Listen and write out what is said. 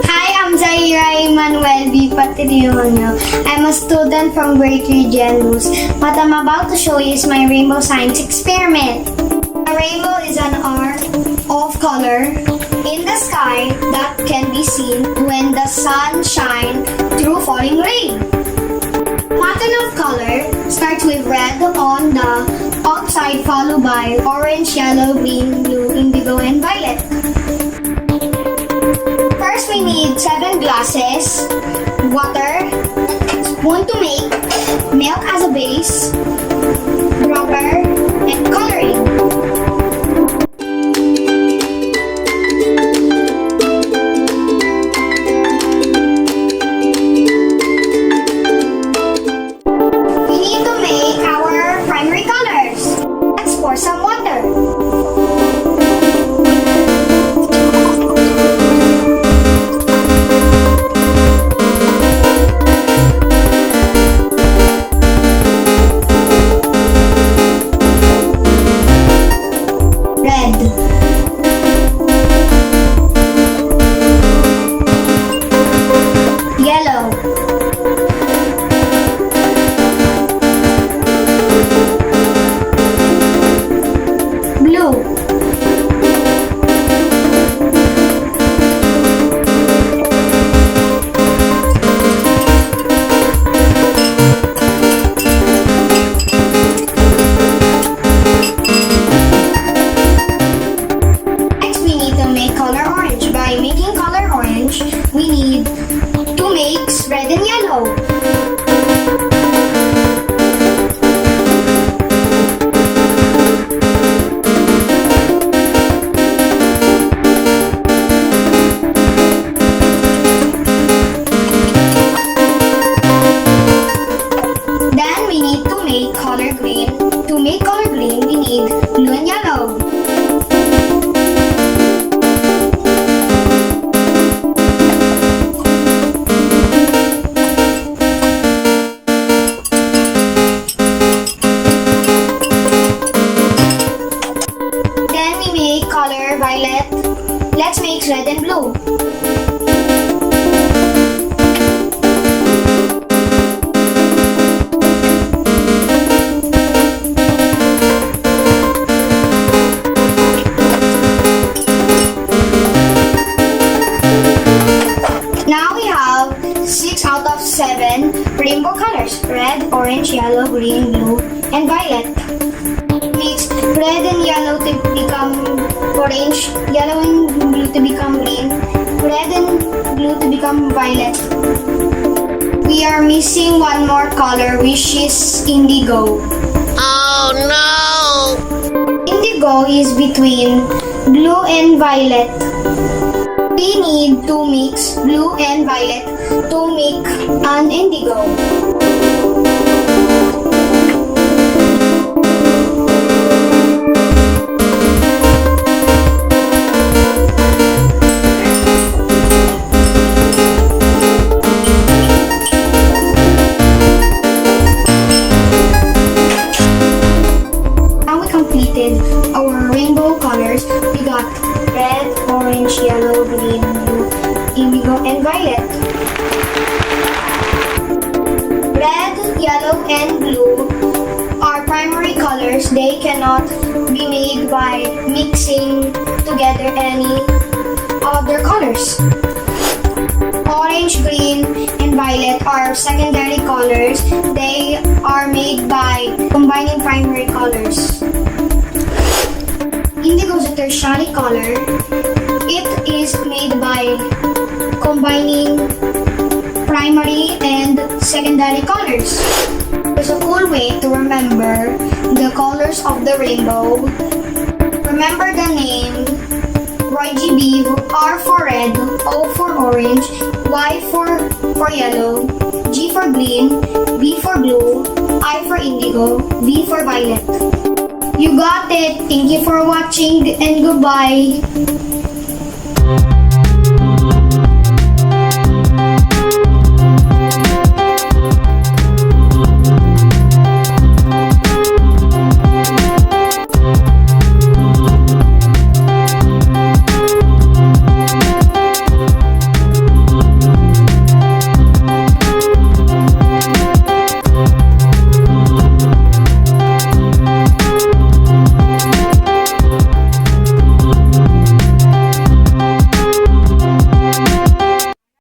Hi, I'm Zaira Emmanuel B. Patrimonio. I'm a student from grade 3 Gen Luz. What I'm about to show you is my rainbow science experiment. A rainbow is an arc of color in the sky that can be seen when the sun shines through falling rain. Pattern of color starts with red on the outside, followed by orange, yellow, green, blue, indigo, and violet. First, we need 7 glasses, water, spoon to make, milk as a base, dropper, and coloring. We need to make our primary colors. Let's pour some water. Red, yellow, blue, next we need to make color orange. By making color orange, we need to mix red and yellow. Then we need to make color green. To make color green, we need blue and yellow. Then we make color violet. Let's mix red and blue. Now we have 6 out of 7 rainbow colors: red, orange, yellow, green, blue, and violet. Mix red and yellow to become orange, yellow and blue to become green, red and blue to become violet. We are missing one more color, which is indigo. Oh no! Indigo is between blue and violet. We need to mix blue and violet to make an indigo. Now we completed our rainbow colors. We got red, orange, yellow, green, blue, indigo, and violet. Red, yellow, and blue are primary colors. They cannot be made by mixing together any other colors. Orange, green, and violet are secondary colors. They are made by combining primary colors. Indigo is a tertiary color. It is made by combining primary and secondary colors. There's a cool way to remember the colors of the rainbow. Remember the name RGB, R for red, O for orange, Y for yellow, G for green, B for blue, I for indigo, V for violet. You got it! Thank you for watching and goodbye!